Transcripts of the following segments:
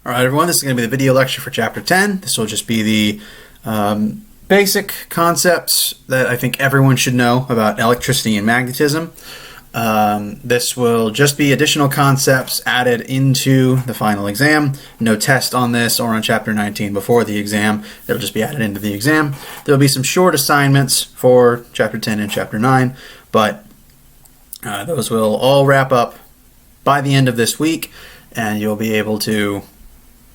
All right, everyone, this is going to be the video lecture for Chapter 10. This will just be the basic concepts that I think everyone should know about electricity and magnetism. This will just be additional concepts added into the final exam. No test on this or on Chapter 19 before the exam. They'll just be added into the exam. There will be some short assignments for Chapter 10 and Chapter 9, but those will all wrap up by the end of this week, and you'll be able to...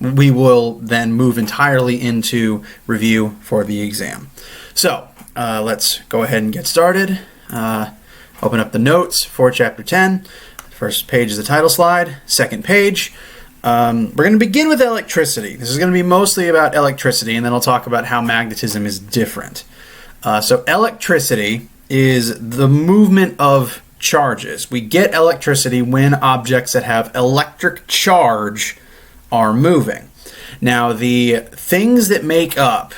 We will then move entirely into review for the exam. So let's go ahead and get started. Open up the notes for Chapter 10. First page is the title slide. Second page, we're going to begin with electricity. This is going to be mostly about electricity, and then I'll talk about how magnetism is different. So electricity is the movement of charges. We get electricity when objects that have electric charge are moving. Now, the things that make up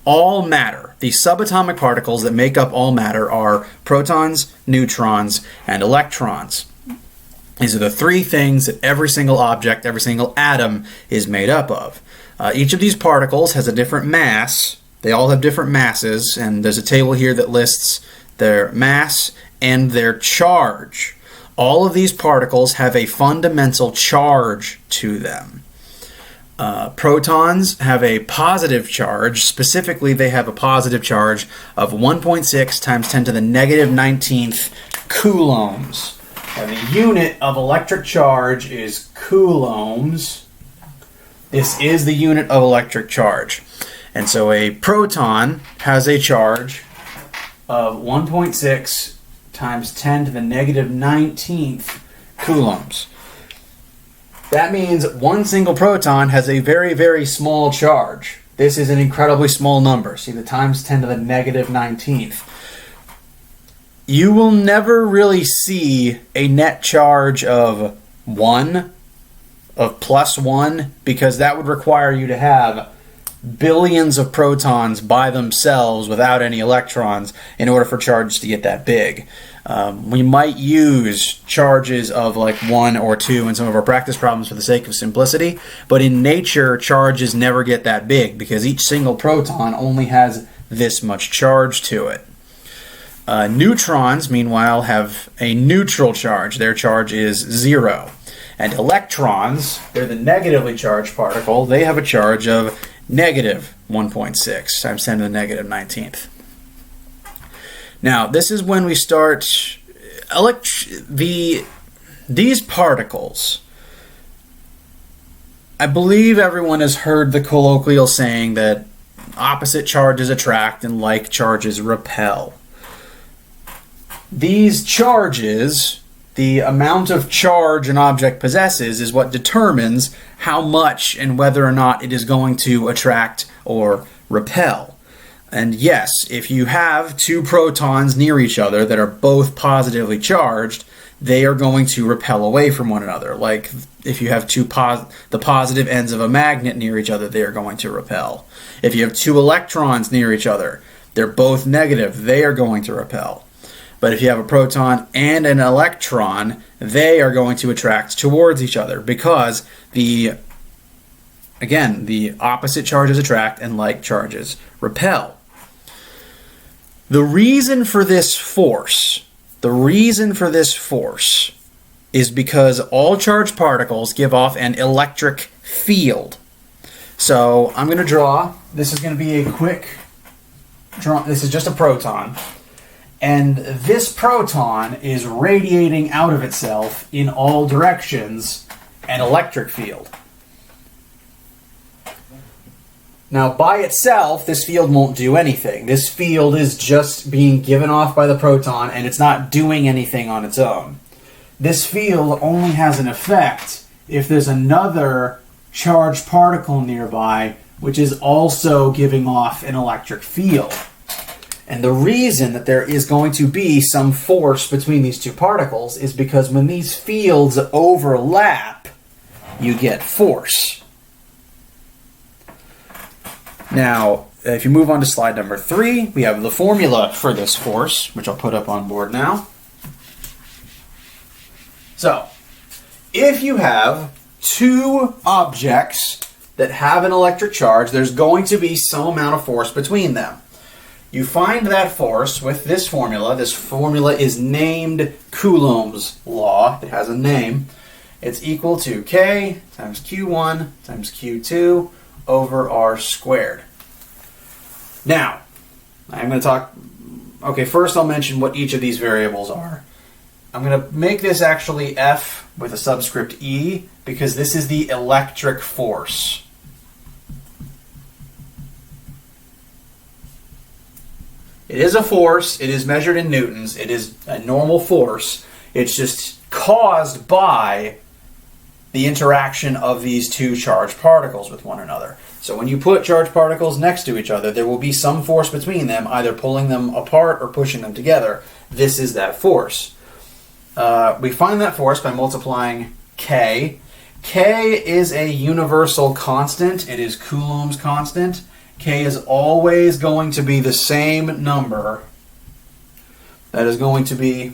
all matter, the subatomic particles that make up all matter, are protons, neutrons, and electrons. These are the three things that every single object, every single atom is made up of. Each of these particles has a different mass. They all have different masses, and there's a table here that lists their mass and their charge. All of these particles have a fundamental charge to them. Protons have a positive charge. Specifically, they have a positive charge of 1.6 times 10 to the negative 19th coulombs. And the unit of electric charge is coulombs. This is the unit of electric charge. And so a proton has a charge of 1.6 times 10 to the negative 19th coulombs. That means one single proton has a very, very small charge. This is an incredibly small number. See the times 10 to the negative 19th. You will never really see a net charge of 1, of plus 1, because that would require you to have billions of protons by themselves without any electrons in order for charges to get that big. We might use charges of like 1 or 2 in some of our practice problems for the sake of simplicity, but in nature, charges never get that big because each single proton only has this much charge to it. Neutrons, meanwhile, have a neutral charge. Their charge is 0. And electrons, they're the negatively charged particle. They have a charge of negative 1.6 times 10 to the negative 19th. Now, this is when we start these particles. I believe everyone has heard the colloquial saying that opposite charges attract and like charges repel. These charges, the amount of charge an object possesses, is what determines how much and whether or not it is going to attract or repel. And yes, if you have two protons near each other that are both positively charged, they are going to repel away from one another. Like if you have the positive ends of a magnet near each other, they are going to repel. If you have two electrons near each other, they're both negative, they are going to repel. But if you have a proton and an electron, they are going to attract towards each other because the opposite charges attract and like charges repel. The reason for this force is because all charged particles give off an electric field. So I'm going to draw. This is going to be a quick draw. This is just a proton. And this proton is radiating out of itself in all directions an electric field. Now, by itself, this field won't do anything. This field is just being given off by the proton, and it's not doing anything on its own. This field only has an effect if there's another charged particle nearby, which is also giving off an electric field. And the reason that there is going to be some force between these two particles is because when these fields overlap, you get force. Now, if you move on to slide number 3, we have the formula for this force, which I'll put up on board now. So, if you have two objects that have an electric charge, there's going to be some amount of force between them. You find that force with this formula. This formula is named Coulomb's law. It has a name. It's equal to K times Q1 times Q2 over R squared. Now, I'm going to talk... Okay, first I'll mention what each of these variables are. I'm going to make this actually F with a subscript E because this is the electric force. It is a force. It is measured in newtons. It is a normal force. It's just caused by the interaction of these two charged particles with one another. So when you put charged particles next to each other, there will be some force between them, either pulling them apart or pushing them together. This is that force. We find that force by multiplying K. K is a universal constant. It is Coulomb's constant. K is always going to be the same number. That is going to be,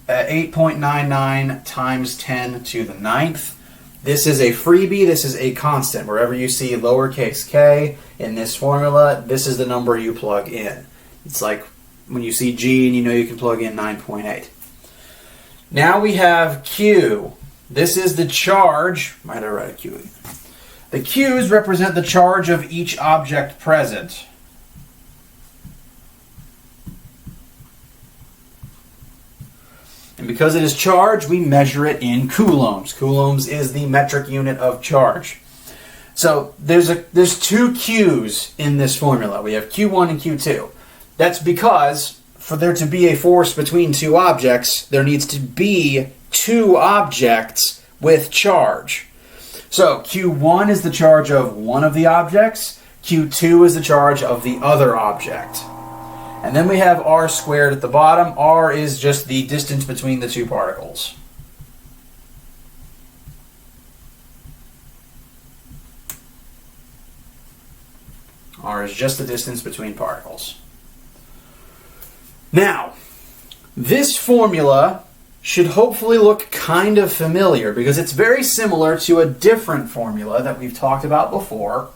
8.99 times 10 to the 9th. This is a freebie. This is a constant. Wherever you see lowercase k in this formula, this is the number you plug in. It's like when you see G and you know you can plug in 9.8. Now we have Q. This is the charge. Might I write a Q again? The Q's represent the charge of each object present. And because it is charged, we measure it in coulombs. Coulombs is the metric unit of charge. So there's two Q's in this formula. We have Q1 and Q2. That's because for there to be a force between two objects, there needs to be two objects with charge. So Q1 is the charge of one of the objects. Q2 is the charge of the other object. And then we have R squared at the bottom. R is just the distance between the two particles. R is just the distance between particles. Now, this formula should hopefully look kind of familiar because it's very similar to a different formula that we've talked about before.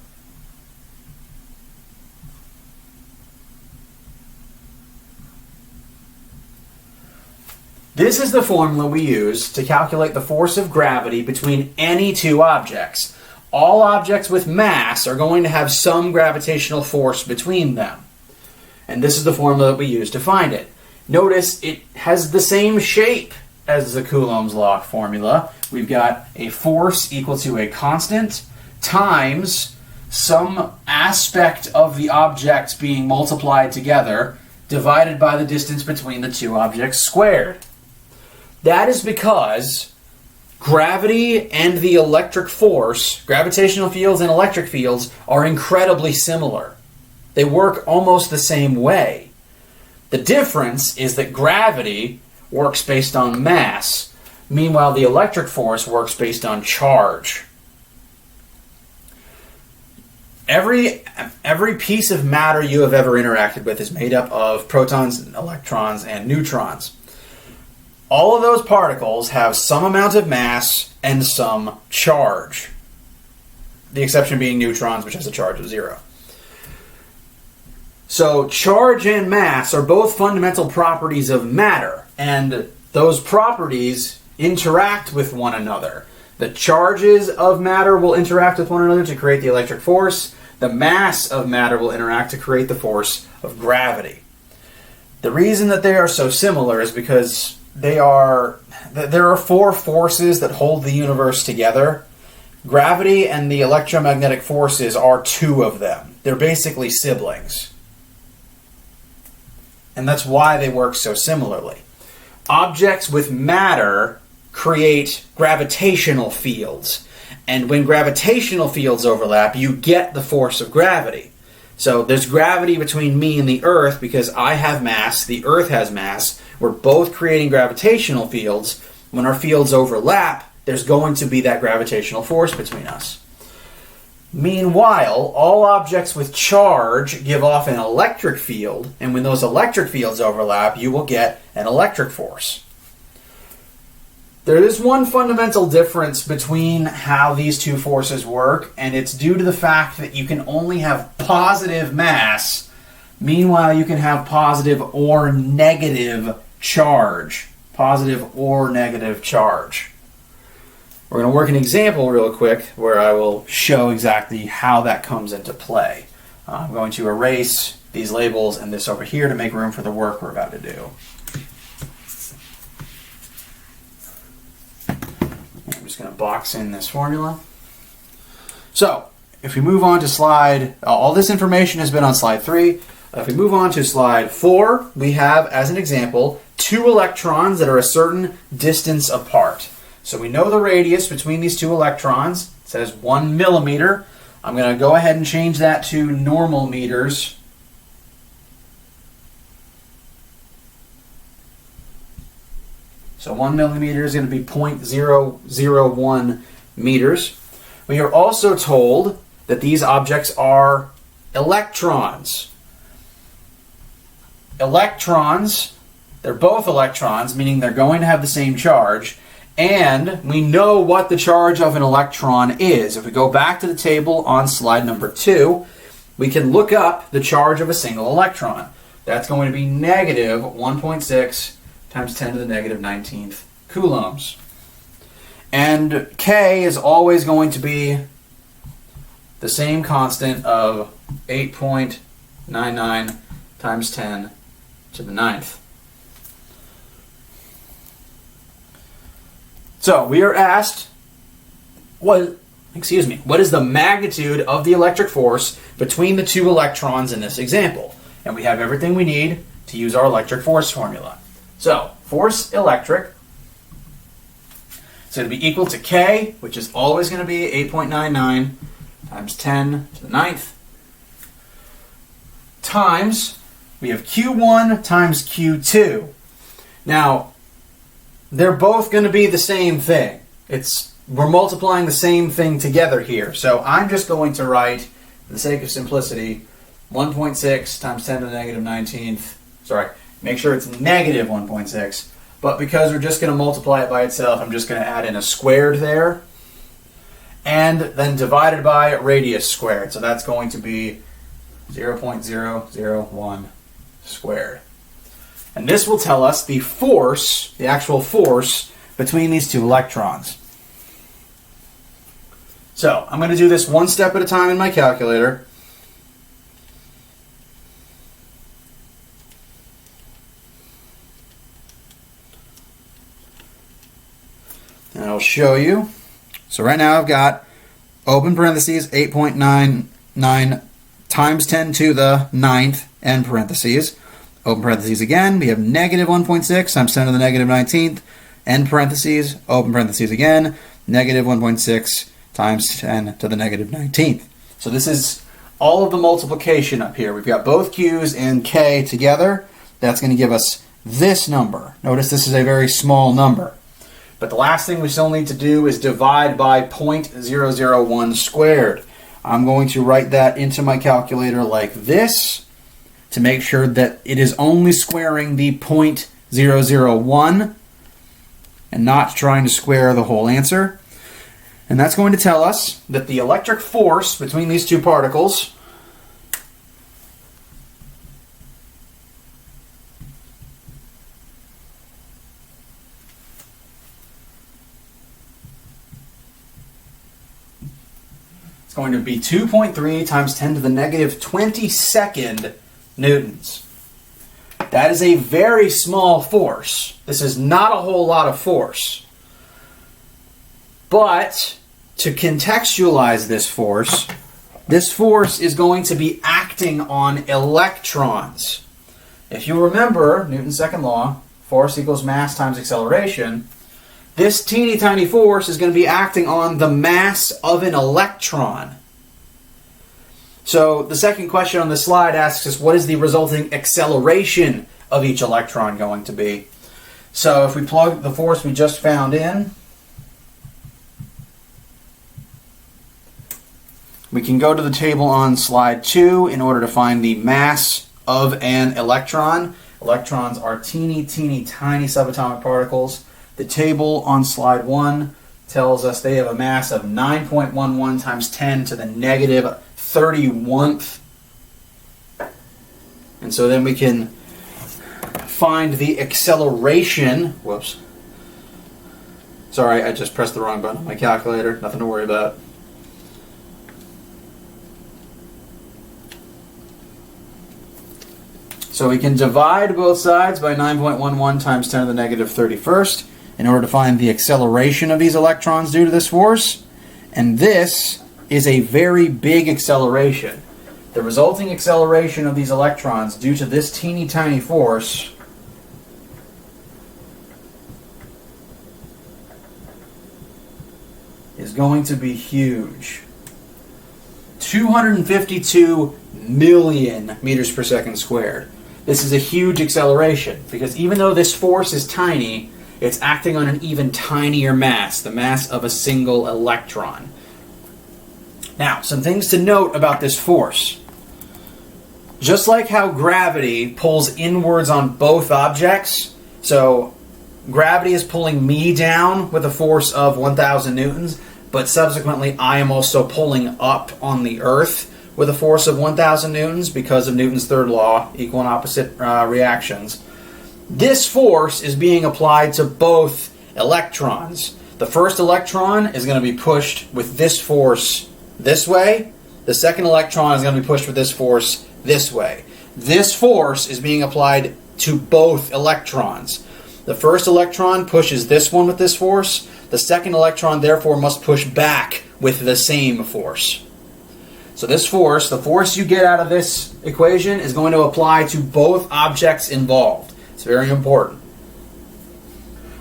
This is the formula we use to calculate the force of gravity between any two objects. All objects with mass are going to have some gravitational force between them. And this is the formula that we use to find it. Notice it has the same shape as the Coulomb's law formula. We've got a force equal to a constant times some aspect of the objects being multiplied together divided by the distance between the two objects squared. That is because gravity and the electric force, gravitational fields and electric fields, are incredibly similar. They work almost the same way. The difference is that gravity works based on mass, meanwhile the electric force works based on charge. Every piece of matter you have ever interacted with is made up of protons, electrons, and neutrons. All of those particles have some amount of mass and some charge. The exception being neutrons, which has a charge of 0. So charge and mass are both fundamental properties of matter, and those properties interact with one another. The charges of matter will interact with one another to create the electric force. The mass of matter will interact to create the force of gravity. The reason that they are so similar is because there are four forces that hold the universe together. Gravity and the electromagnetic forces are two of them. They're basically siblings. And that's why they work so similarly. Objects with matter create gravitational fields. And when gravitational fields overlap, you get the force of gravity. So there's gravity between me and the Earth because I have mass, the Earth has mass. We're both creating gravitational fields. When our fields overlap, there's going to be that gravitational force between us. Meanwhile, all objects with charge give off an electric field, and when those electric fields overlap, you will get an electric force. There is one fundamental difference between how these two forces work, and it's due to the fact that you can only have positive mass. Meanwhile, you can have positive or negative charge. Positive or negative charge. We're going to work an example real quick where I will show exactly how that comes into play. I'm going to erase these labels and this over here to make room for the work we're about to do. I'm just going to box in this formula. So, if we move on to slide, all this information has been on slide 3. If we move on to slide 4, we have, as an example, 2 electrons that are a certain distance apart. So we know the radius between these 2 electrons. It says 1 millimeter. I'm going to go ahead and change that to normal meters. So 1 millimeter is going to be 0.001 meters. We are also told that these objects are electrons. Electrons, they're both electrons, meaning they're going to have the same charge. And we know what the charge of an electron is. If we go back to the table on slide number 2, we can look up the charge of a single electron. That's going to be negative 1.6 times 10 to the negative 19th coulombs. And K is always going to be the same constant of 8.99 times 10 to the 9th. So we are asked, what is the magnitude of the electric force between the 2 electrons in this example? And we have everything we need to use our electric force formula. So, force electric is going to be equal to K, which is always going to be 8.99 times 10 to the 9th, times, we have Q1 times Q2. Now, they're both going to be the same thing. We're multiplying the same thing together here. So I'm just going to write, for the sake of simplicity, 1.6 times 10 to the negative 19th. Sorry, make sure it's negative 1.6. But because we're just going to multiply it by itself, I'm just going to add in a squared there. And then divided by radius squared. So that's going to be 0.001 squared. And this will tell us the force, the actual force, between these 2 electrons. So, I'm going to do this one step at a time in my calculator. And I'll show you. So right now I've got, open parentheses, 8.99 times 10 to the 9th, end parentheses. Open parentheses again, we have negative 1.6 times 10 to the negative 19th, end parentheses, open parentheses again, negative 1.6 times 10 to the negative 19th. So this is all of the multiplication up here. We've got both Q's and K together. That's going to give us this number. Notice this is a very small number. But the last thing we still need to do is divide by 0.001 squared. I'm going to write that into my calculator like this, to make sure that it is only squaring the 0.001 and not trying to square the whole answer. And that's going to tell us that the electric force between these 2 particles is going to be 2.3 times 10 to the negative 22nd newtons. That is a very small force. This is not a whole lot of force. But to contextualize this force is going to be acting on electrons. If you remember Newton's second law, force equals mass times acceleration, this teeny tiny force is going to be acting on the mass of an electron. So the second question on the slide asks us, what is the resulting acceleration of each electron going to be? So if we plug the force we just found in, we can go to the table on slide 2 in order to find the mass of an electron. Electrons are teeny, teeny, tiny subatomic particles. The table on slide 1 tells us they have a mass of 9.11 times 10 to the negative 31th. And so then we can find the acceleration. Whoops. Sorry, I just pressed the wrong button on my calculator. Nothing to worry about. So we can divide both sides by 9.11 times 10 to the negative 31st in order to find the acceleration of these electrons due to this force. And this is a very big acceleration. The resulting acceleration of these electrons due to this teeny tiny force is going to be huge. 252 million meters per second squared. This is a huge acceleration because even though this force is tiny, it's acting on an even tinier mass, the mass of a single electron. Now, some things to note about this force. Just like how gravity pulls inwards on both objects, so gravity is pulling me down with a force of 1,000 newtons, but subsequently I am also pulling up on the Earth with a force of 1,000 newtons because of Newton's third law, equal and opposite reactions. This force is being applied to both electrons. The first electron is going to be pushed with this force this way. The second electron is going to be pushed with this force this way. This force is being applied to both electrons. The first electron pushes this one with this force. The second electron therefore must push back with the same force. So this force, the force you get out of this equation, is going to apply to both objects involved. It's very important.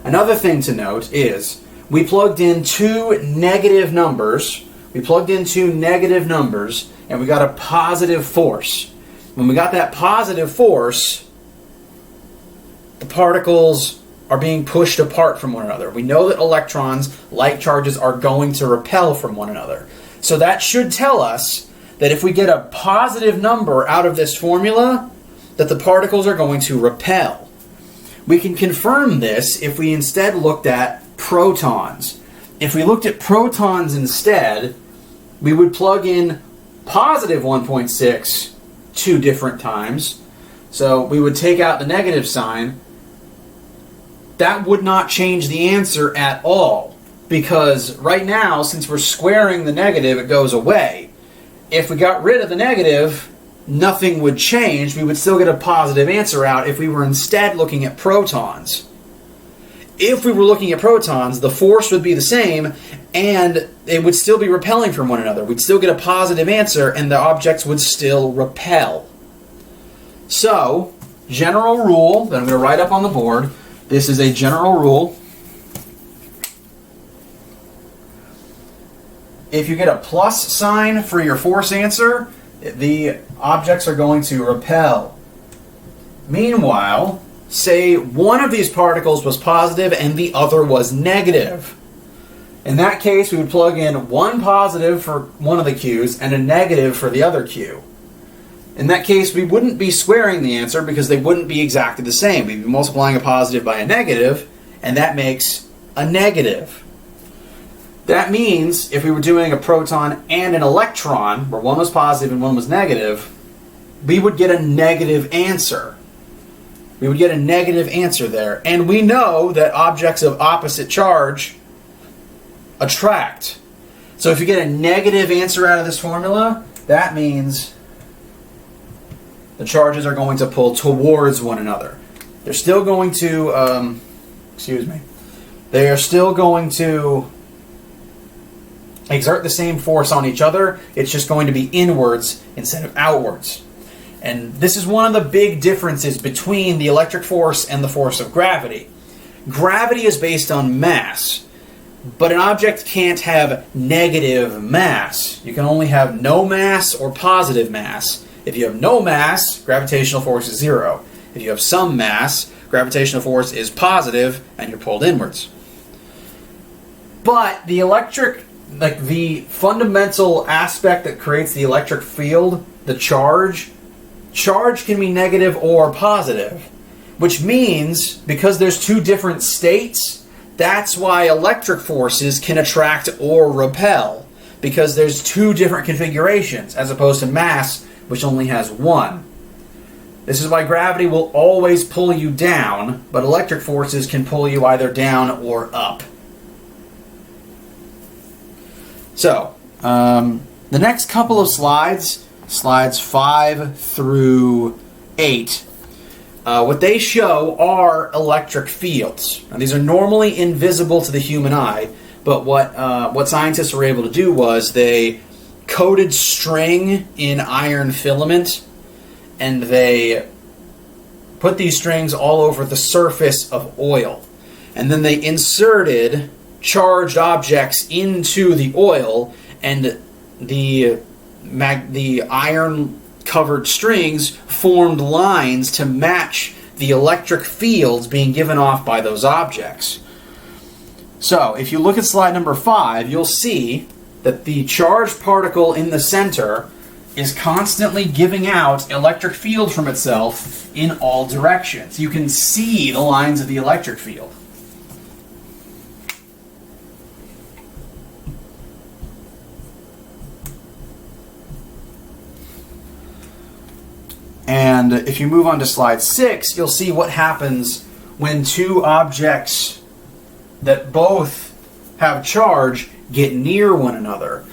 Another thing to note is we plugged in two negative numbers. We plugged in two negative numbers and we got a positive force. When we got that positive force, the particles are being pushed apart from one another. We know that electrons, like charges, are going to repel from one another. So that should tell us that if we get a positive number out of this formula, that the particles are going to repel. We can confirm this if we instead looked at protons. If we looked at protons instead, we would plug in positive 1.6 two different times. So we would take out the negative sign. That would not change the answer at all, because right now, since we're squaring the negative, it goes away. If we got rid of the negative, nothing would change. We would still get a positive answer out if we were instead looking at protons. If we were looking at protons, the force would be the same, and it would still be repelling from one another. We'd still get a positive answer, and the objects would still repel. So, general rule that I'm going to write up on the board. This is a general rule. If you get a plus sign for your force answer, the objects are going to repel. Meanwhile, say one of these particles was positive and the other was negative. In that case, we would plug in one positive for one of the Q's and a negative for the other Q. In that case, we wouldn't be squaring the answer because they wouldn't be exactly the same. We'd be multiplying a positive by a negative, and that makes a negative. That means if we were doing a proton and an electron, where one was positive and one was negative, we would get a negative answer. We would get a negative answer there. And we know that objects of opposite charge attract. So if you get a negative answer out of this formula, that means the charges are going to pull towards one another. They're still going to, they are still going to exert the same force on each other. It's just going to be inwards instead of outwards. And this is one of the big differences between the electric force and the force of gravity. Gravity is based on mass, but an object can't have negative mass. You can only have no mass or positive mass. If you have no mass, gravitational force is zero. If you have some mass, gravitational force is positive and you're pulled inwards. But the the fundamental aspect that creates the electric field, the charge can be negative or positive, which means because there's two different states, That's why electric forces can attract or repel, because there's two different configurations, as opposed to mass, which only has one. This is why gravity will always pull you down, but electric forces can pull you either down or up. So, the next couple of slides, slides 5 through 8, what they show are electric fields. Now, these are normally invisible to the human eye, but what scientists were able to do was they coated string in iron filament, and they put these strings all over the surface of oil. And then they inserted charged objects into the oil, and the iron-covered strings formed lines to match the electric fields being given off by those objects. So, if you look at slide number 5, you'll see that the charged particle in the center is constantly giving out electric field from itself in all directions. You can see the lines of the electric field. And if you move on to slide 6, you'll see what happens when two objects that both have charge get near one another.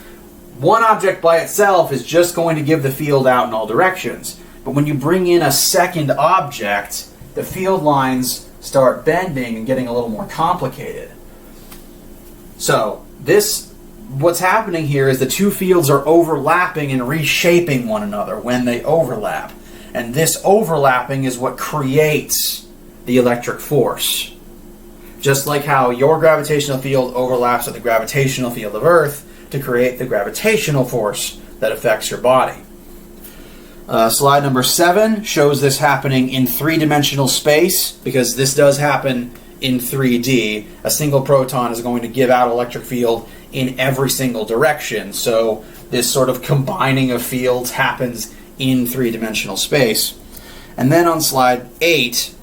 One object by itself is just going to give the field out in all directions. But when you bring in a second object, the field lines start bending and getting a little more complicated. So what's happening here is the two fields are overlapping and reshaping one another when they overlap. And this overlapping is what creates the electric force. Just like how your gravitational field overlaps with the gravitational field of Earth to create the gravitational force that affects your body. Slide number 7 shows this happening in three-dimensional space, because this does happen in 3D. A single proton is going to give out electric field in every single direction, so this sort of combining of fields happens in three-dimensional space. And then on slide 8,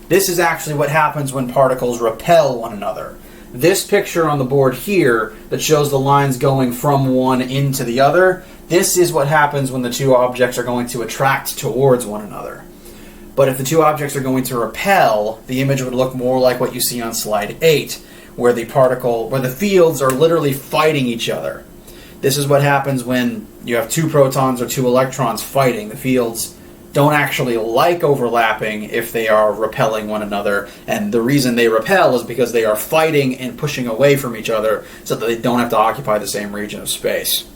this is actually what happens when particles repel one another. This picture on the board here that shows the lines going from one into the other, this is what happens when the two objects are going to attract towards one another. But if the two objects are going to repel, the image would look more like what you see on slide 8, where the fields are literally fighting each other. This is what happens when you have two protons or two electrons fighting. The fields don't actually like overlapping if they are repelling one another, and the reason they repel is because they are fighting and pushing away from each other so that they don't have to occupy the same region of space.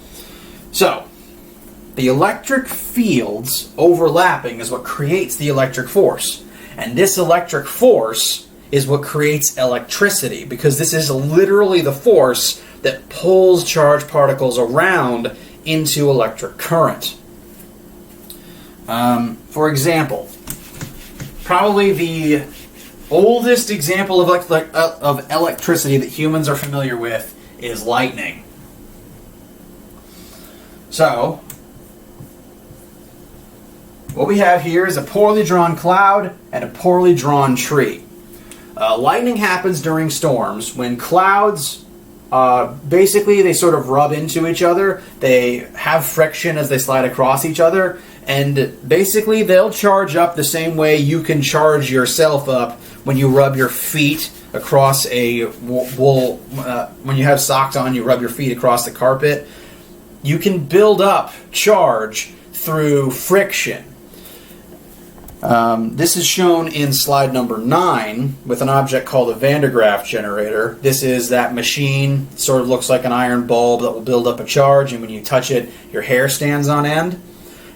So, the electric fields overlapping is what creates the electric force, and this electric force is what creates electricity, because this is literally the force that pulls charged particles around into electric current. For example, probably the oldest example of electricity that humans are familiar with is lightning. So, what we have here is a poorly drawn cloud and a poorly drawn tree. Lightning happens during storms when clouds, basically they sort of rub into each other. They have friction as they slide across each other. And basically, they'll charge up the same way you can charge yourself up when you rub your feet across a wool. When you have socks on, you rub your feet across the carpet. You can build up charge through friction. This is shown in slide number 9 with an object called a Van der Graaf generator. This is that machine. It sort of looks like an iron bulb that will build up a charge, and when you touch it, your hair stands on end.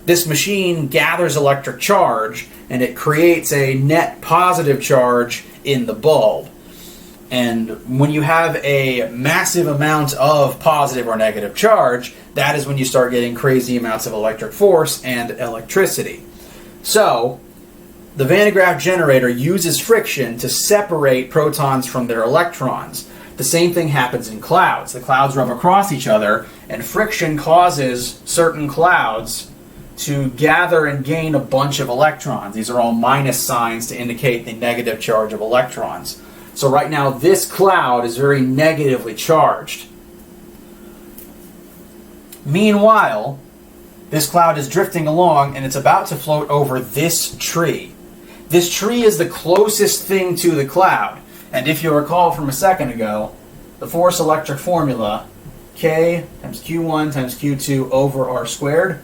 This machine gathers electric charge, and it creates a net positive charge in the bulb. And when you have a massive amount of positive or negative charge, that is when you start getting crazy amounts of electric force and electricity. So, the Van der Graaf generator uses friction to separate protons from their electrons. The same thing happens in clouds. The clouds rub across each other, and friction causes certain clouds to gather and gain a bunch of electrons. These are all minus signs to indicate the negative charge of electrons. So right now this cloud is very negatively charged. Meanwhile, this cloud is drifting along and it's about to float over this tree. This tree is the closest thing to the cloud. And if you'll recall from a second ago, the force electric formula, K times Q1 times Q2 over R squared.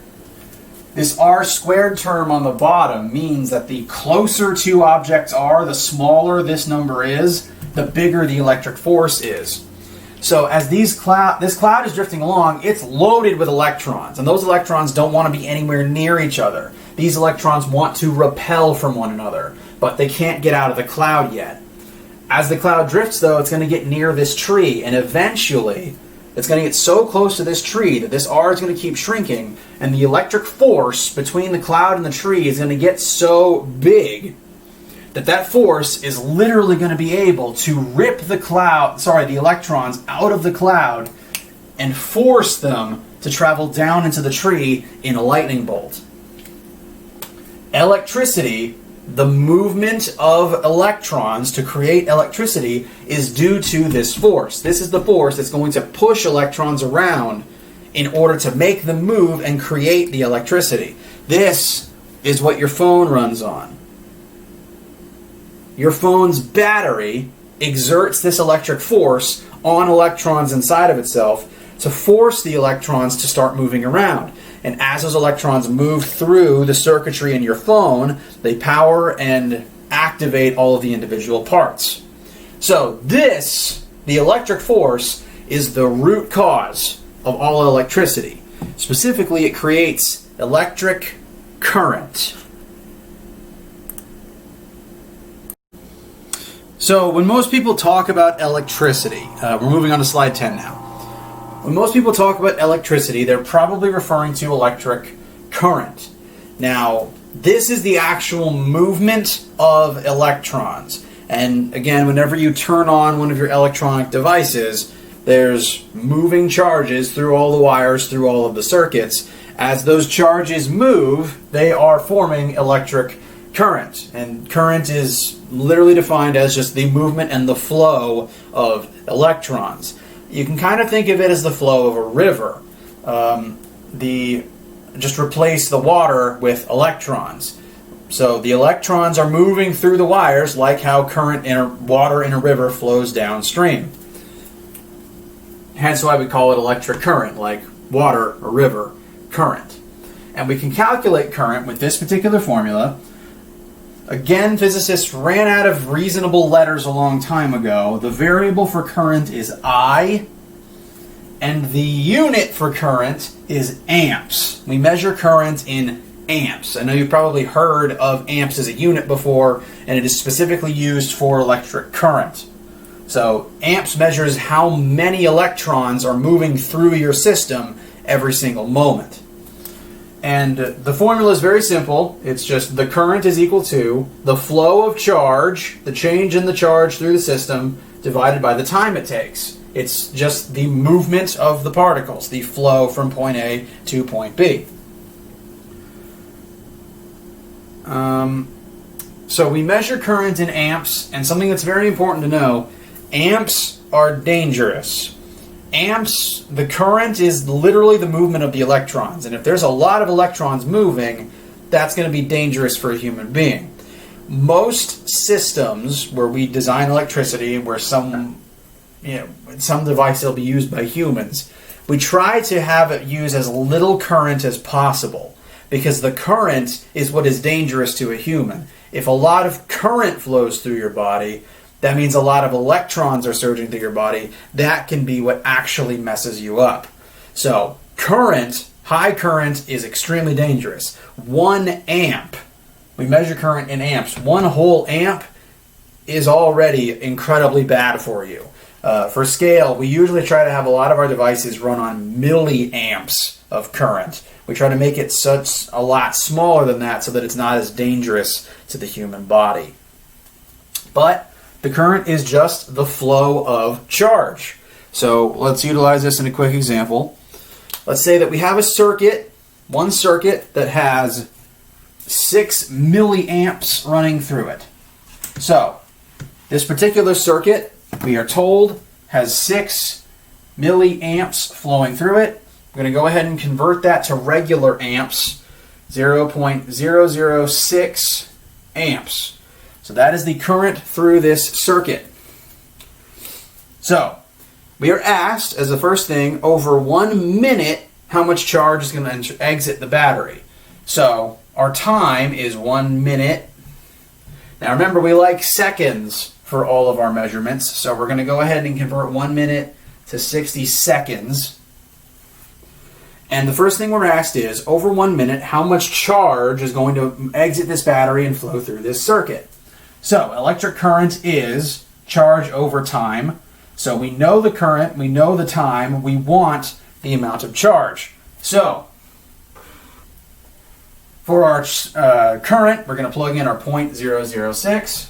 This R squared term on the bottom means that the closer two objects are, the smaller this number is, the bigger the electric force is. So as this cloud is drifting along, it's loaded with electrons, and those electrons don't want to be anywhere near each other. These electrons want to repel from one another, but they can't get out of the cloud yet. As the cloud drifts, though, it's going to get near this tree, and eventually it's going to get so close to this tree that this R is going to keep shrinking, and the electric force between the cloud and the tree is going to get so big that force is literally going to be able to rip the electrons out of the cloud and force them to travel down into the tree in a lightning bolt. Electricity, the movement of electrons to create electricity, is due to this force. This is the force that's going to push electrons around in order to make them move and create the electricity. This is what your phone runs on. Your phone's battery exerts this electric force on electrons inside of itself to force the electrons to start moving around. And as those electrons move through the circuitry in your phone, they power and activate all of the individual parts. So this, the electric force, is the root cause of all electricity. Specifically, it creates electric current. So when most people talk about electricity, we're moving on to slide 10 now. When most people talk about electricity, they're probably referring to electric current. Now, this is the actual movement of electrons. And again, whenever you turn on one of your electronic devices, there's moving charges through all the wires, through all of the circuits. As those charges move, they are forming electric current. And current is literally defined as just the movement and the flow of electrons. You can kind of think of it as the flow of a river. Just replace the water with electrons. So the electrons are moving through the wires like how water in a river flows downstream. Hence why we call it electric current, like water or river current. And we can calculate current with this particular formula. Again, physicists ran out of reasonable letters a long time ago. The variable for current is I, and the unit for current is amps. We measure current in amps. I know you've probably heard of amps as a unit before, and it is specifically used for electric current. So amps measures how many electrons are moving through your system every single moment. And the formula is very simple. It's just the current is equal to the flow of charge, the change in the charge through the system, divided by the time it takes. It's just the movement of the particles, the flow from point A to point B. So we measure current in amps, and something that's very important to know, amps are dangerous. Amps, the current is literally the movement of the electrons, and if there's a lot of electrons moving, that's going to be dangerous for a human being. Most systems where we design electricity, where some device will be used by humans, we try to have it use as little current as possible, because the current is what is dangerous to a human. If a lot of current flows through your body, that means a lot of electrons are surging through your body. That can be what actually messes you up. So current, high current, is extremely dangerous. 1 amp, we measure current in amps. 1 whole amp is already incredibly bad for you. For scale, we usually try to have a lot of our devices run on milliamps of current. We try to make it such a lot smaller than that so that it's not as dangerous to the human body. But the current is just the flow of charge. So let's utilize this in a quick example. Let's say that we have a circuit, one circuit that has 6 milliamps running through it. So This particular circuit, we are told, has 6 milliamps flowing through it. We're going to go ahead and convert that to regular amps, 0.006 amps. So that is the current through this circuit. So we are asked, as the first thing, over 1 minute, how much charge is going to exit the battery. So our time is 1 minute. Now remember, we like seconds for all of our measurements, so we're going to go ahead and convert 1 minute to 60 seconds. And the first thing we're asked is, over 1 minute, how much charge is going to exit this battery and flow through this circuit? So electric current is charge over time. So we know the current, we know the time, we want the amount of charge. So for our current, we're going to plug in our 0.006.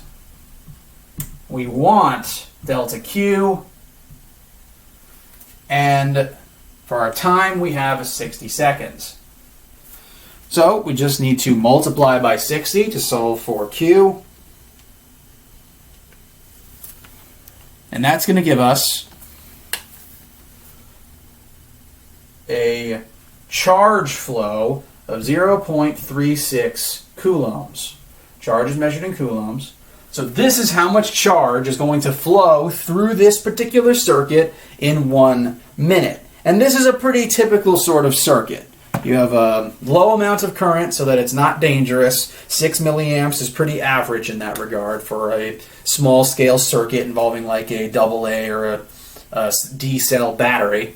We want delta Q, and for our time, we have 60 seconds. So we just need to multiply by 60 to solve for Q. And that's going to give us a charge flow of 0.36 coulombs. Charge is measured in coulombs. So this is how much charge is going to flow through this particular circuit in 1 minute. And this is a pretty typical sort of circuit. You have a low amount of current so that it's not dangerous. 6 milliamps is pretty average in that regard for a small scale circuit involving like a AA or a D cell battery.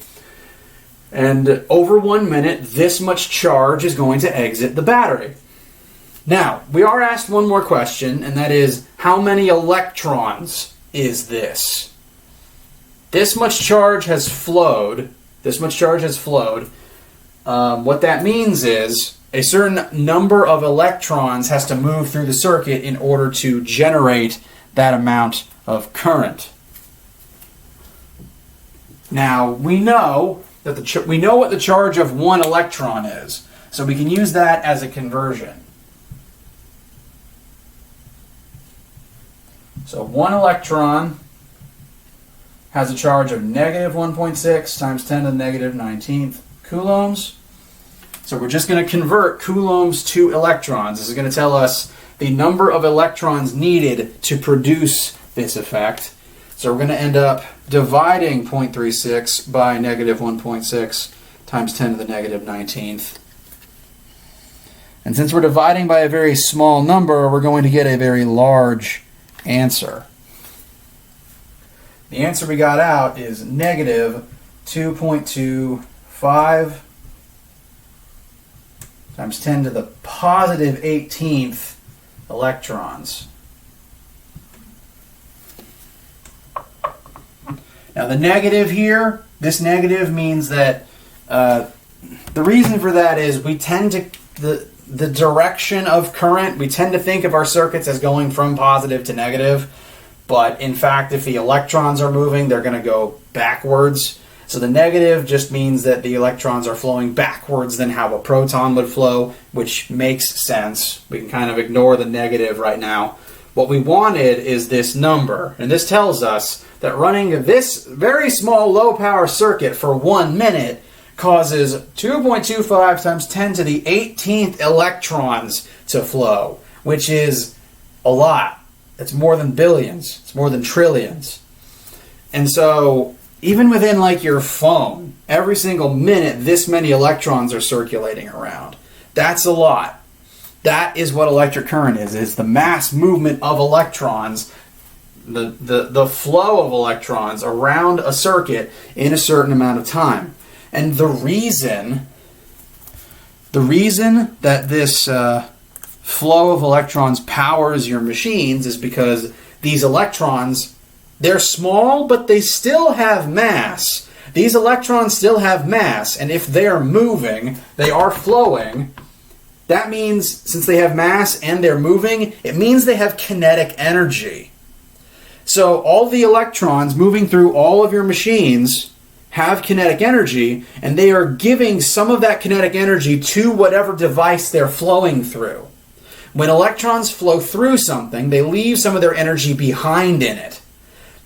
And over 1 minute, this much charge is going to exit the battery. Now, we are asked one more question, and that is, how many electrons is this? This much charge has flowed. What that means is a certain number of electrons has to move through the circuit in order to generate that amount of current. Now, we know that we know what the charge of 1 electron is, so we can use that as a conversion. So 1 electron has a charge of negative 1.6 times 10 to the negative 19th coulombs. So we're just going to convert coulombs to electrons. This is going to tell us the number of electrons needed to produce this effect. So we're going to end up dividing 0.36 by negative 1.6 times 10 to the negative 19th. And since we're dividing by a very small number, we're going to get a very large answer. The answer we got out is negative 2.25 times 10 to the positive 18th electrons. Now the negative here, this negative means that the reason for that is we tend to, the direction of current, we tend to think of our circuits as going from positive to negative, but in fact if the electrons are moving, they're going to go backwards. So the negative just means that the electrons are flowing backwards than how a proton would flow, which makes sense. We can kind of ignore the negative right now. What we wanted is this number, and this tells us that running this very small low power circuit for 1 minute causes 2.25 times 10 to the 18th electrons to flow, which is a lot. It's more than billions. It's more than trillions. And so even within like your phone, every single minute this many electrons are circulating around. That's a lot. That is what electric current is. It's the mass movement of electrons, the flow of electrons around a circuit in a certain amount of time. And the reason that this flow of electrons powers your machines is because these electrons, they're small, but they still have mass. These electrons still have mass, and if they are moving, they are flowing. That means, since they have mass and they're moving, it means they have kinetic energy. So all the electrons moving through all of your machines have kinetic energy, and they are giving some of that kinetic energy to whatever device they're flowing through. When electrons flow through something, they leave some of their energy behind in it.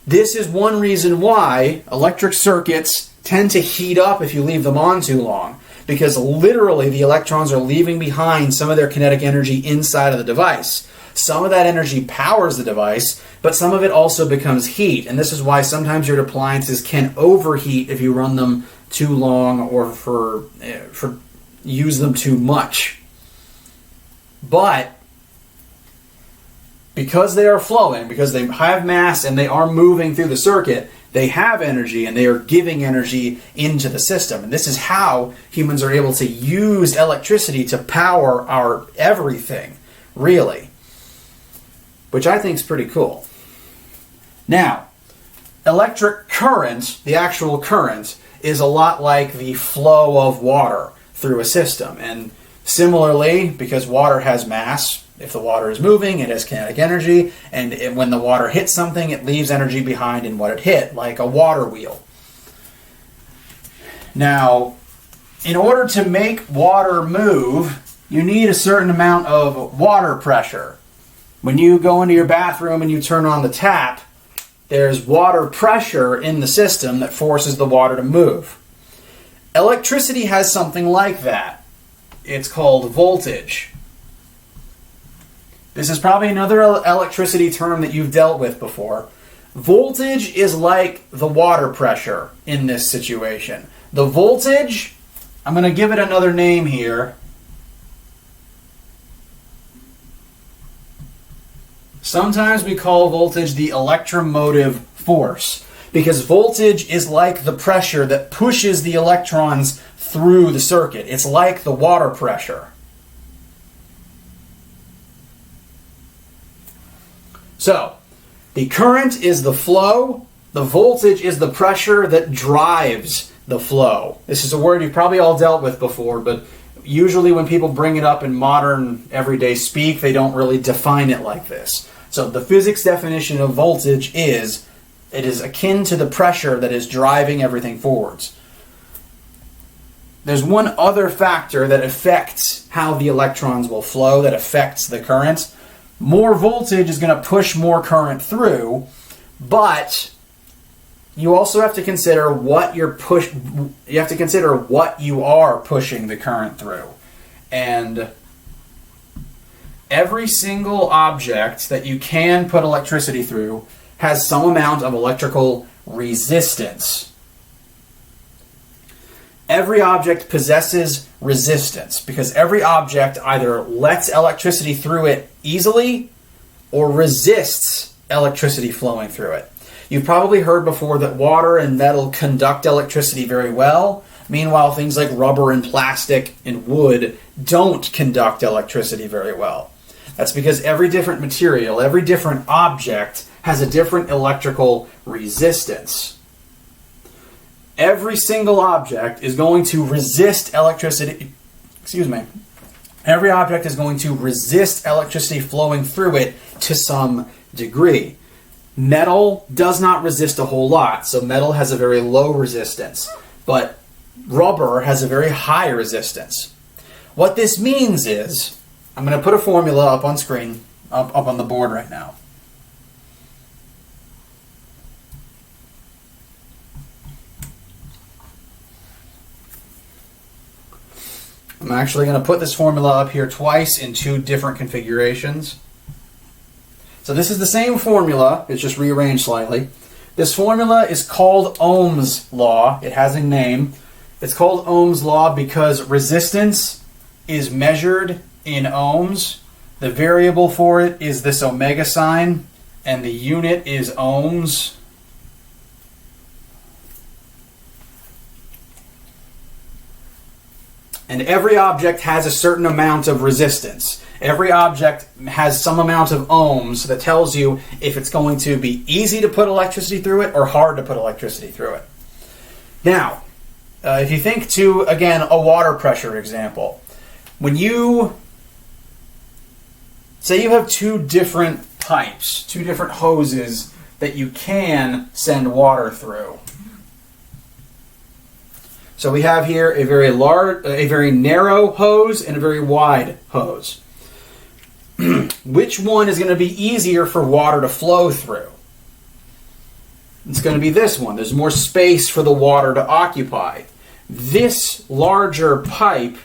This is one reason why electric circuits tend to heat up if you leave them on too long, because literally the electrons are leaving behind some of their kinetic energy inside of the device. Some of that energy powers the device, but some of it also becomes heat, and this is why sometimes your appliances can overheat if you run them too long or for use them too much. But because they are flowing, because they have mass and they are moving through the circuit, they have energy and they are giving energy into the system. And this is how humans are able to use electricity to power our everything, really. Which I think is pretty cool. Now, electric current, the actual current, is a lot like the flow of water through a system. And similarly, because water has mass, if the water is moving, it has kinetic energy, and when the water hits something, it leaves energy behind in what it hit, like a water wheel. Now, in order to make water move, you need a certain amount of water pressure. When you go into your bathroom and you turn on the tap, there's water pressure in the system that forces the water to move. Electricity has something like that. It's called voltage. This is probably another electricity term that you've dealt with before. Voltage is like the water pressure in this situation. The voltage, I'm going to give it another name here. Sometimes we call voltage the electromotive force, because voltage is like the pressure that pushes the electrons through the circuit. It's like the water pressure. So, the current is the flow, the voltage is the pressure that drives the flow. This is a word you've probably all dealt with before, but usually when people bring it up in modern everyday speak, they don't really define it like this. So the physics definition of voltage is, it is akin to the pressure that is driving everything forwards. There's one other factor that affects how the electrons will flow, that affects the current. More voltage is going to push more current through, but you also have to consider what you are pushing the current through. And every single object that you can put electricity through has some amount of electrical resistance. Every object possesses resistance because every object either lets electricity through it easily or resists electricity flowing through it. You've probably heard before that water and metal conduct electricity very well. Meanwhile, things like rubber and plastic and wood don't conduct electricity very well. That's because every different material, every different object has a different electrical resistance. Every single object is going to resist electricity, every object is going to resist electricity flowing through it to some degree. Metal does not resist a whole lot, so metal has a very low resistance, but rubber has a very high resistance. What this means is, I'm going to put a formula up on screen, up on the board right now. I'm actually going to put this formula up here twice in two different configurations. So this is the same formula, it's just rearranged slightly. This formula is called Ohm's law. It has a name. It's called Ohm's law because resistance is measured in ohms. The variable for it is this omega sign, and the unit is ohms. And every object has a certain amount of resistance. Every object has some amount of ohms that tells you if it's going to be easy to put electricity through it or hard to put electricity through it. Now, if you think to, again, a water pressure example. When you, say you have two different pipes, two different hoses that you can send water through. So we have here a very narrow hose and a very wide hose. which one is going to be easier for water to flow through? It's going to be this one. There's more space for the water to occupy. This larger pipe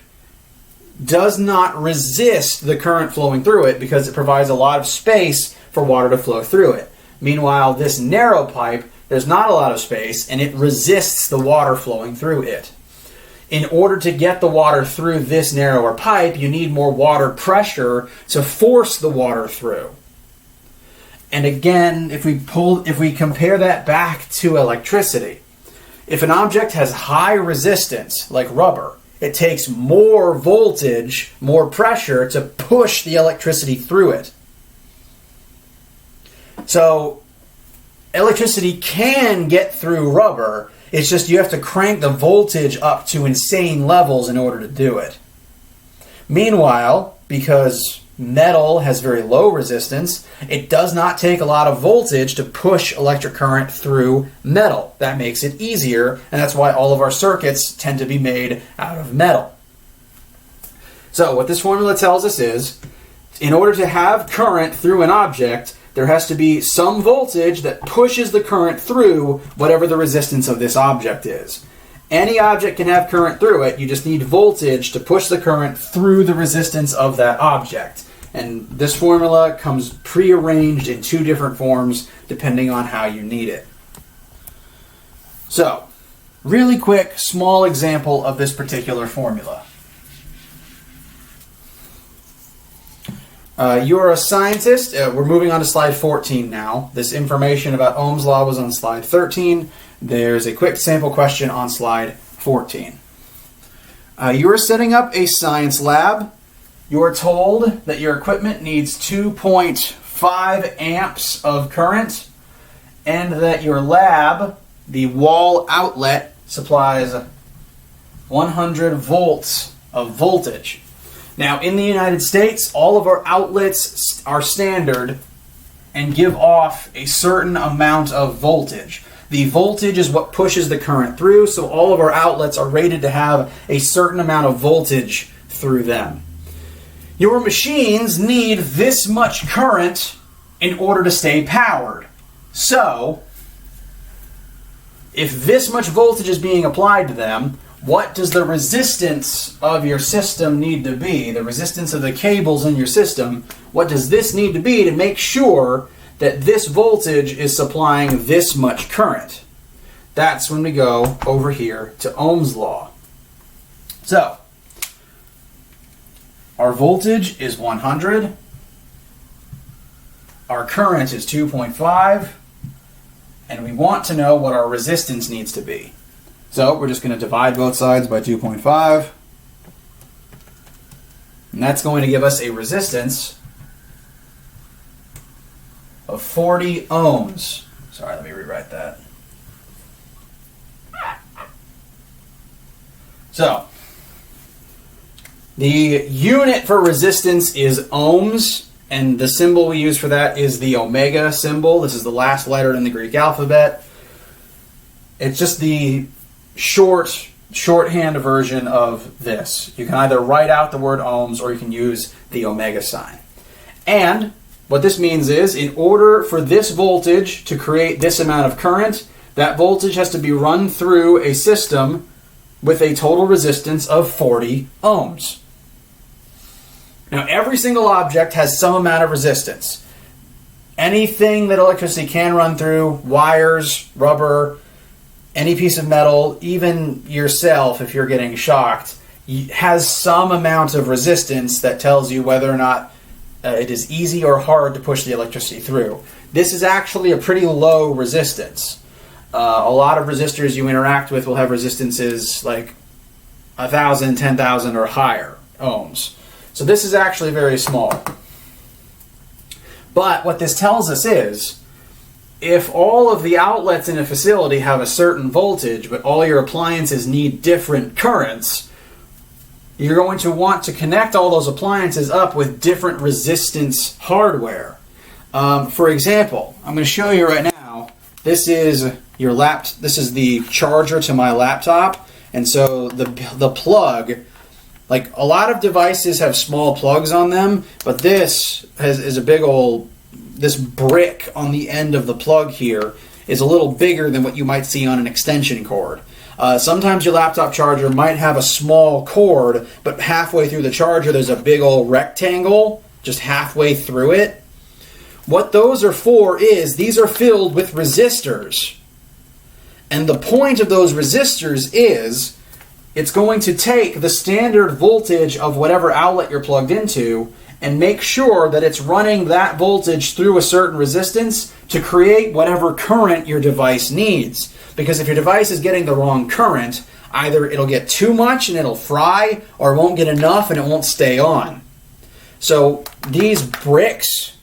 does not resist the current flowing through it because it provides a lot of space for water to flow through it. Meanwhile, this narrow pipe, there's not a lot of space and it resists the water flowing through it. In order to get the water through this narrower pipe, you need more water pressure to force the water through. And again, if we compare that back to electricity, if an object has high resistance, like rubber, it takes more voltage, more pressure to push the electricity through it. So electricity can get through rubber, it's just you have to crank the voltage up to insane levels in order to do it. Meanwhile, because metal has very low resistance, it does not take a lot of voltage to push electric current through metal. That makes it easier, and that's why all of our circuits tend to be made out of metal. So what this formula tells us is, in order to have current through an object, there has to be some voltage that pushes the current through whatever the resistance of this object is. Any object can have current through it, you just need voltage to push the current through the resistance of that object. And this formula comes prearranged in two different forms depending on how you need it. So, really quick, small example of this particular formula. You're a scientist. We're moving on to slide 14 now. This information about Ohm's law was on slide 13. There's a quick sample question on slide 14. You are setting up a science lab. You are told that your equipment needs 2.5 amps of current and that your lab, the wall outlet, supplies 100 volts of voltage. Now, in the United States, all of our outlets are standard and give off a certain amount of voltage. The voltage is what pushes the current through, so all of our outlets are rated to have a certain amount of voltage through them. Your machines need this much current in order to stay powered. So, if this much voltage is being applied to them, what does the resistance of your system need to be? The resistance of the cables in your system, what does this need to be to make sure that this voltage is supplying this much current? That's when we go over here to Ohm's law. So, our voltage is 100, our current is 2.5, and we want to know what our resistance needs to be. So we're just going to divide both sides by 2.5, and that's going to give us a resistance of 40 ohms. Sorry, let me rewrite that. So, the unit for resistance is ohms, and the symbol we use for that is the omega symbol. This is the last letter in the Greek alphabet. It's just the shorthand version of this. You can either write out the word ohms or you can use the omega sign. And what this means is, in order for this voltage to create this amount of current, that voltage has to be run through a system with a total resistance of 40 ohms. Now, every single object has some amount of resistance. Anything that electricity can run through, wires, rubber, any piece of metal, even yourself, if you're getting shocked, has some amount of resistance that tells you whether or not it is easy or hard to push the electricity through. This is actually a pretty low resistance. A lot of resistors you interact with will have resistances like 1,000, 10,000 or higher ohms. So this is actually very small. But what this tells us is, if all of the outlets in a facility have a certain voltage, but all your appliances need different currents, you're going to want to connect all those appliances up with different resistance hardware. For example, I'm going to show you right now. This is This is the charger to my laptop, and so the plug Like, a lot of devices have small plugs on them, but this is a big old, this brick on the end of the plug here is a little bigger than what you might see on an extension cord. Sometimes your laptop charger might have a small cord, but halfway through the charger there's a big old rectangle just halfway through it. What those are for is these are filled with resistors. And the point of those resistors is it's going to take the standard voltage of whatever outlet you're plugged into and make sure that it's running that voltage through a certain resistance to create whatever current your device needs. Because if your device is getting the wrong current, either it'll get too much and it'll fry, or it won't get enough and it won't stay on. So these bricks,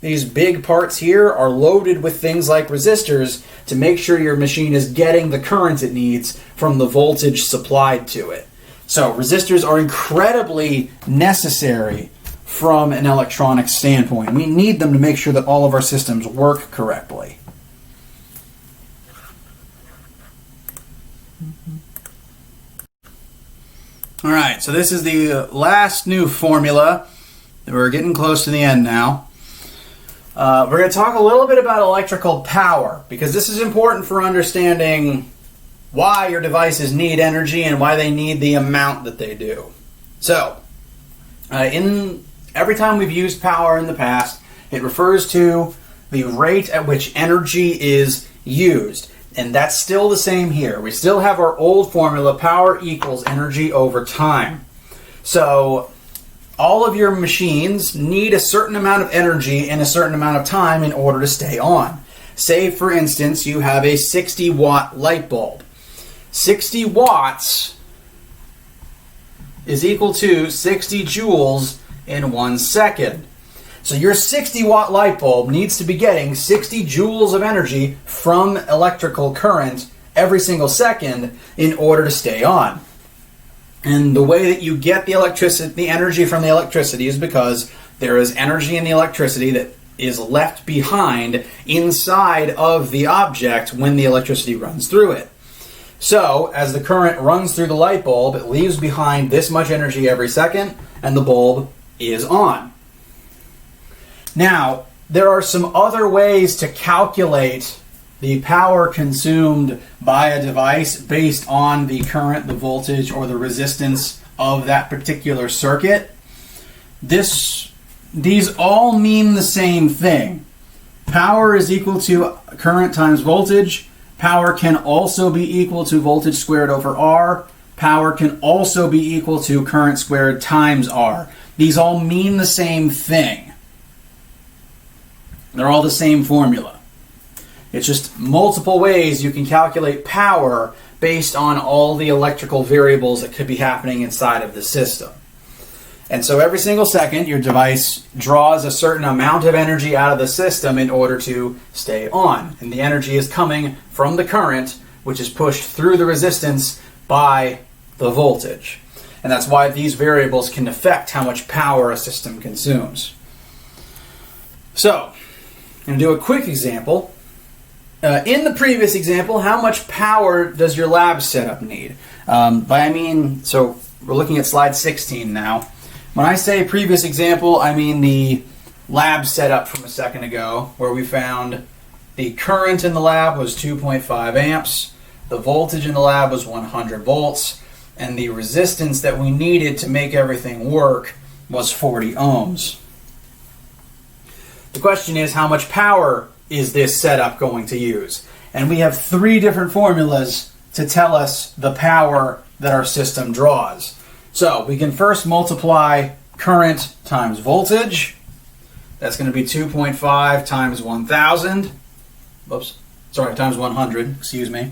these big parts here, are loaded with things like resistors to make sure your machine is getting the current it needs from the voltage supplied to it. So resistors are incredibly necessary from an electronics standpoint. We need them to make sure that all of our systems work correctly. All right, so this is the last new formula. We're getting close to the end now. We're going to talk a little bit about electrical power, because this is important for understanding why your devices need energy and why they need the amount that they do. So, every time we've used power in the past, it refers to the rate at which energy is used. And that's still the same here. We still have our old formula, power equals energy over time. So, all of your machines need a certain amount of energy in a certain amount of time in order to stay on. Say, for instance, you have a 60-watt light bulb. 60 watts is equal to 60 joules in 1 second. So your 60-watt light bulb needs to be getting 60 joules of energy from electrical current every single second in order to stay on. And the way that you get the energy from the electricity is because there is energy in the electricity that is left behind inside of the object when the electricity runs through it. So, as the current runs through the light bulb, it leaves behind this much energy every second, and the bulb is on. Now, there are some other ways to calculate the power consumed by a device based on the current, the voltage, or the resistance of that particular circuit. These all mean the same thing. Power is equal to current times voltage. Power can also be equal to voltage squared over R. Power can also be equal to current squared times R. These all mean the same thing. They're all the same formula. It's just multiple ways you can calculate power based on all the electrical variables that could be happening inside of the system. And so every single second, your device draws a certain amount of energy out of the system in order to stay on. And the energy is coming from the current, which is pushed through the resistance by the voltage. And that's why these variables can affect how much power a system consumes. So, I'm going to do a quick example. In the previous example, how much power does your lab setup need? So we're looking at slide 16 now. When I say previous example, I mean the lab setup from a second ago, where we found the current in the lab was 2.5 amps, the voltage in the lab was 100 volts, and the resistance that we needed to make everything work was 40 ohms. The question is, how much power is this setup going to use? And we have 3 different formulas to tell us the power that our system draws. So we can first multiply current times voltage. That's going to be 2.5 times 1,000. Times 100, excuse me.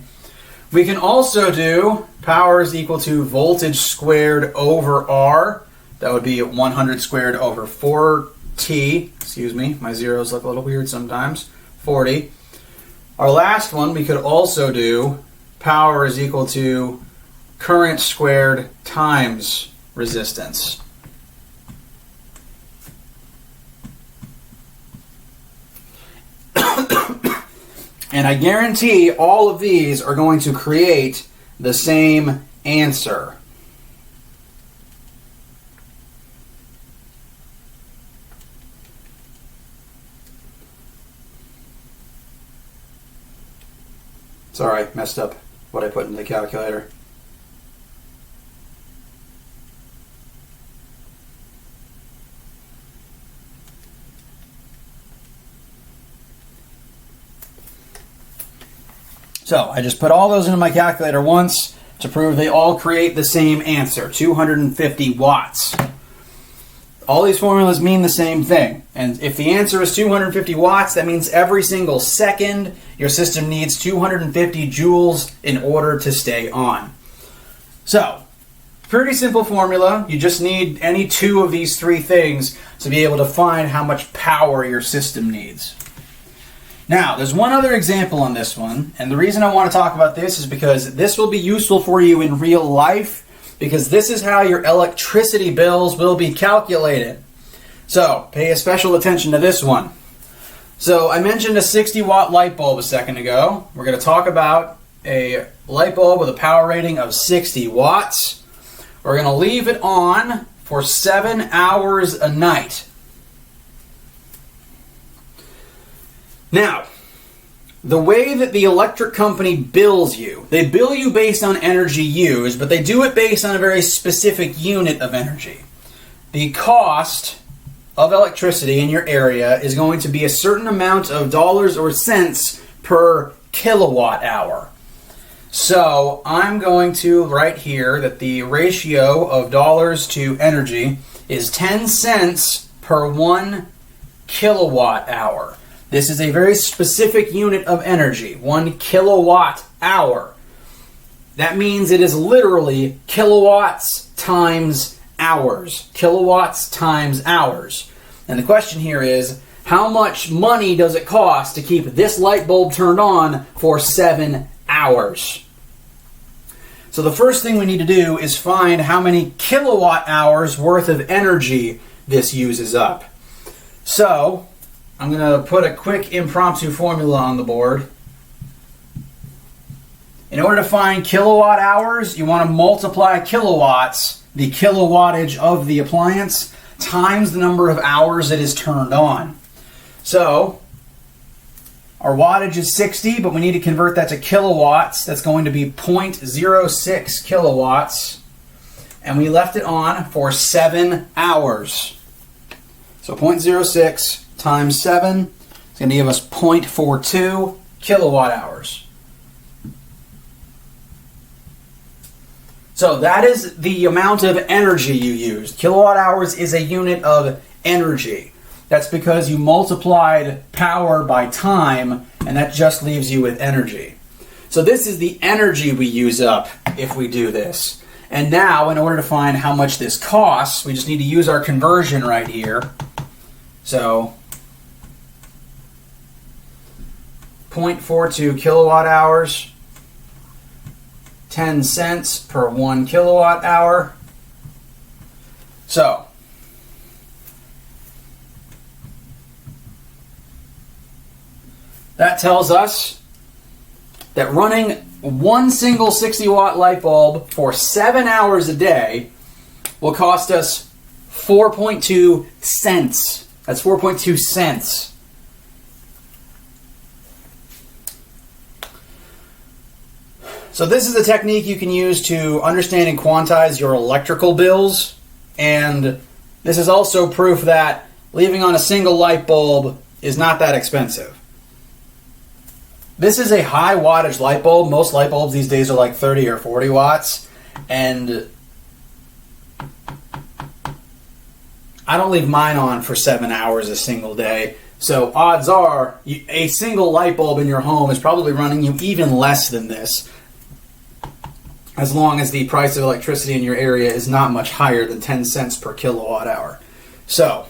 We can also do power is equal to voltage squared over R. That would be 100 squared over 4T. Excuse me, my zeros look a little weird sometimes. 40. Our last one, we could also do power is equal to current squared times resistance. And I guarantee all of these are going to create the same answer. Sorry, messed up what I put in the calculator. So I just put all those into my calculator once to prove they all create the same answer, 250 watts. All these formulas mean the same thing. And if the answer is 250 watts, that means every single second your system needs 250 joules in order to stay on. So, pretty simple formula. You just need any two of these three things to be able to find how much power your system needs. Now, there's one other example on this one, and the reason I want to talk about this is because this will be useful for you in real life, because this is how your electricity bills will be calculated. So, pay a special attention to this one. So, I mentioned a 60-watt light bulb a second ago. We're going to talk about a light bulb with a power rating of 60 watts. We're going to leave it on for 7 hours a night. Now, the way that the electric company bills you, they bill you based on energy used, but they do it based on a very specific unit of energy. The cost of electricity in your area is going to be a certain amount of dollars or cents per kilowatt hour. So I'm going to write here that the ratio of dollars to energy is 10 cents per 1 kilowatt hour. This is a very specific unit of energy, 1 kilowatt hour. That means it is literally kilowatts times hours. Kilowatts times hours. And the question here is, how much money does it cost to keep this light bulb turned on for 7 hours? So the first thing we need to do is find how many kilowatt hours worth of energy this uses up. So I'm going to put a quick impromptu formula on the board. In order to find kilowatt hours, you want to multiply kilowatts, the kilowattage of the appliance, times the number of hours it is turned on. So, our wattage is 60, but we need to convert that to kilowatts. That's going to be 0.06 kilowatts. And we left it on for 7 hours. So 0.06 times 7 is going to give us 0.42 kilowatt hours. So that is the amount of energy you used. Kilowatt hours is a unit of energy. That's because you multiplied power by time, and that just leaves you with energy. So this is the energy we use up if we do this. And now, in order to find how much this costs, we just need to use our conversion right here. So 0.42 kilowatt hours, 10 cents per 1 kilowatt hour. So that tells us that running one single 60-watt light bulb for 7 hours a day will cost us 4.2 cents. That's 4.2 cents. So this is a technique you can use to understand and quantize your electrical bills, and this is also proof that leaving on a single light bulb is not that expensive. This is a high wattage light bulb. Most light bulbs these days are like 30 or 40 watts, and I don't leave mine on for 7 hours a single day. So odds are a single light bulb in your home is probably running you even less than this, as long as the price of electricity in your area is not much higher than 10 cents per kilowatt hour. So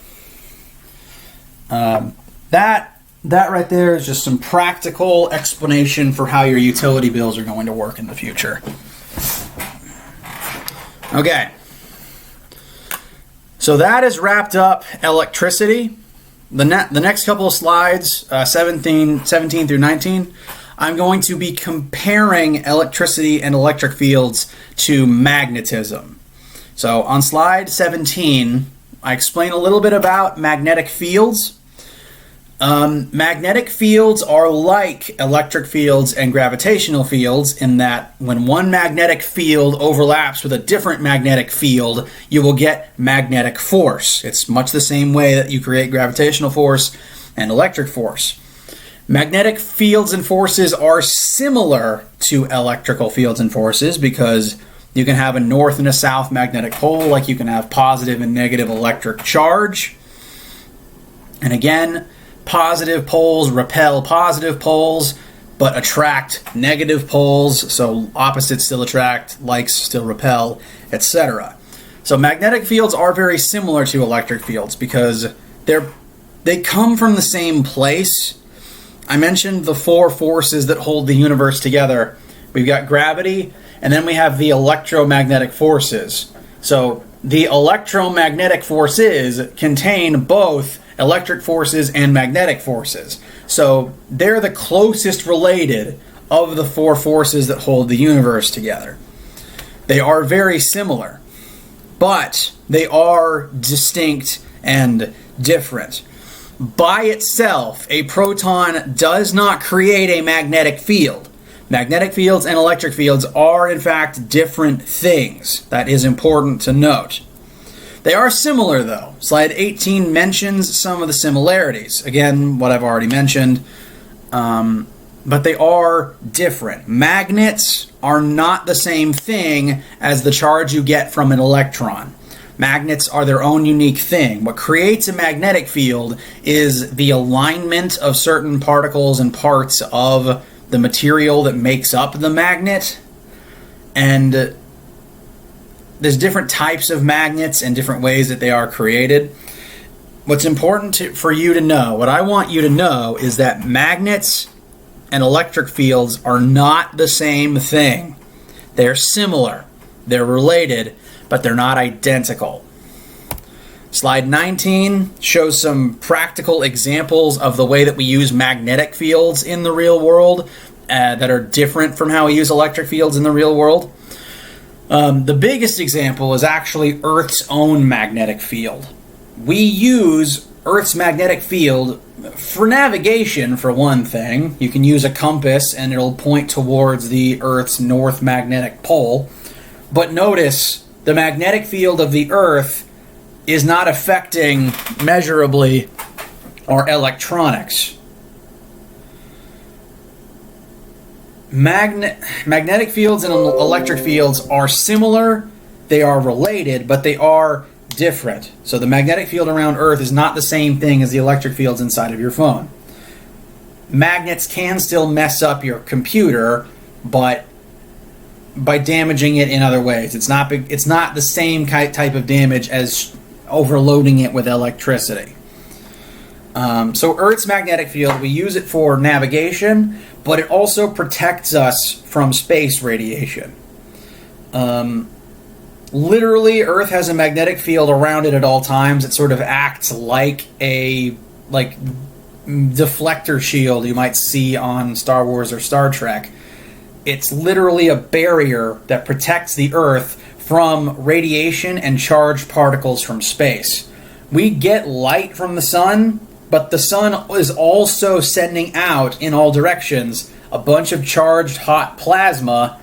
that right there is just some practical explanation for how your utility bills are going to work in the future. Okay. So that has wrapped up electricity. The next couple of slides, 17 through 19, I'm going to be comparing electricity and electric fields to magnetism. So on slide 17, I explain a little bit about magnetic fields. Magnetic fields are like electric fields and gravitational fields in that when one magnetic field overlaps with a different magnetic field, you will get magnetic force. It's much the same way that you create gravitational force and electric force. Magnetic fields and forces are similar to electrical fields and forces because you can have a north and a south magnetic pole, like you can have positive and negative electric charge. And again, positive poles repel positive poles, but attract negative poles, so opposites still attract, likes still repel, etc. So magnetic fields are very similar to electric fields because they come from the same place. I mentioned the four forces that hold the universe together. We've got gravity, and then we have the electromagnetic forces. So the electromagnetic forces contain both electric forces and magnetic forces. So they're the closest related of the four forces that hold the universe together. They are very similar, but they are distinct and different. By itself, a proton does not create a magnetic field. Magnetic fields and electric fields are, in fact, different things. That is important to note. They are similar, though. Slide 18 mentions some of the similarities. Again, what I've already mentioned. But they are different. Magnets are not the same thing as the charge you get from an electron. Magnets are their own unique thing. What creates a magnetic field is the alignment of certain particles and parts of the material that makes up the magnet. And there's different types of magnets and different ways that they are created. What's important for you to know, what I want you to know, is that magnets and electric fields are not the same thing. They're similar, they're related, but they're not identical. Slide 19 shows some practical examples of the way that we use magnetic fields in the real world that are different from how we use electric fields in the real world. The biggest example is actually Earth's own magnetic field. We use Earth's magnetic field for navigation, for one thing. You can use a compass and it'll point towards the Earth's north magnetic pole. But notice, the magnetic field of the Earth is not affecting measurably our electronics. Magnetic fields and electric fields are similar, they are related, but they are different. So the magnetic field around Earth is not the same thing as the electric fields inside of your phone. Magnets can still mess up your computer, but by damaging it in other ways. It's not the same type of damage as overloading it with electricity. So Earth's magnetic field, we use it for navigation, but it also protects us from space radiation. Literally, Earth has a magnetic field around it at all times. It sort of acts like a deflector shield you might see on Star Wars or Star Trek. It's literally a barrier that protects the Earth from radiation and charged particles from space. We get light from the sun, but the sun is also sending out, in all directions, a bunch of charged hot plasma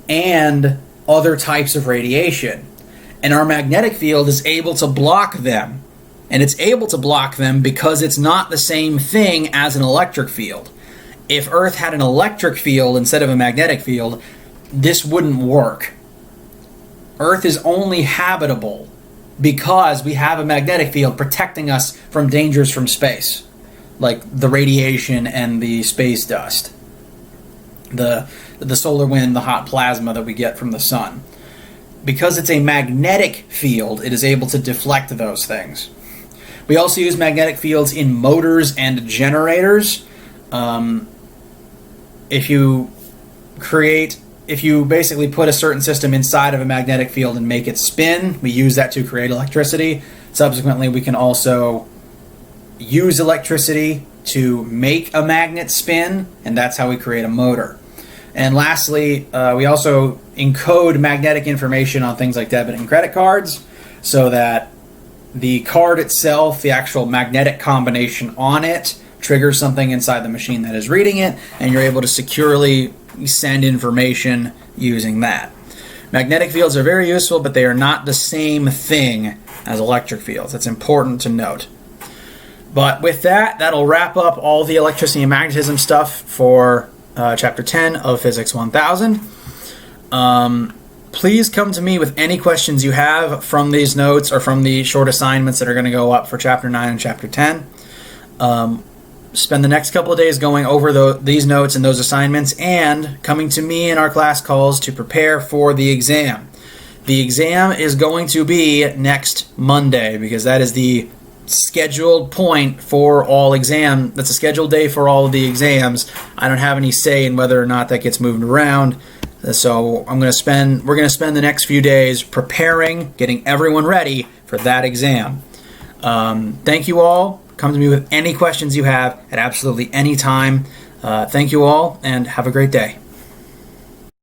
and other types of radiation. And our magnetic field is able to block them. And it's able to block them because it's not the same thing as an electric field. If Earth had an electric field instead of a magnetic field, this wouldn't work. Earth is only habitable because we have a magnetic field protecting us from dangers from space, like the radiation and the space dust, the solar wind, the hot plasma that we get from the sun. Because it's a magnetic field, it is able to deflect those things. We also use magnetic fields in motors and generators. If you basically put a certain system inside of a magnetic field and make it spin, we use that to create electricity. Subsequently, we can also use electricity to make a magnet spin, and that's how we create a motor. And lastly, we also encode magnetic information on things like debit and credit cards so that the card itself, the actual magnetic combination on it, triggers something inside the machine that is reading it, and you're able to securely send information using that. Magnetic fields are very useful, but they are not the same thing as electric fields. That's important to note. But with that, that'll wrap up all the electricity and magnetism stuff for Chapter 10 of Physics 1000. Please come to me with any questions you have from these notes or from the short assignments that are going to go up for Chapter 9 and Chapter 10. Spend the next couple of days going over these notes and those assignments and coming to me in our class calls to prepare for the exam. The exam is going to be next Monday because that is the scheduled point for all exam. That's a scheduled day for all of the exams. I don't have any say in whether or not that gets moved around. So we're going to spend the next few days preparing, getting everyone ready for that exam. Thank you all. Come to me with any questions you have at absolutely any time. Thank you all and have a great day.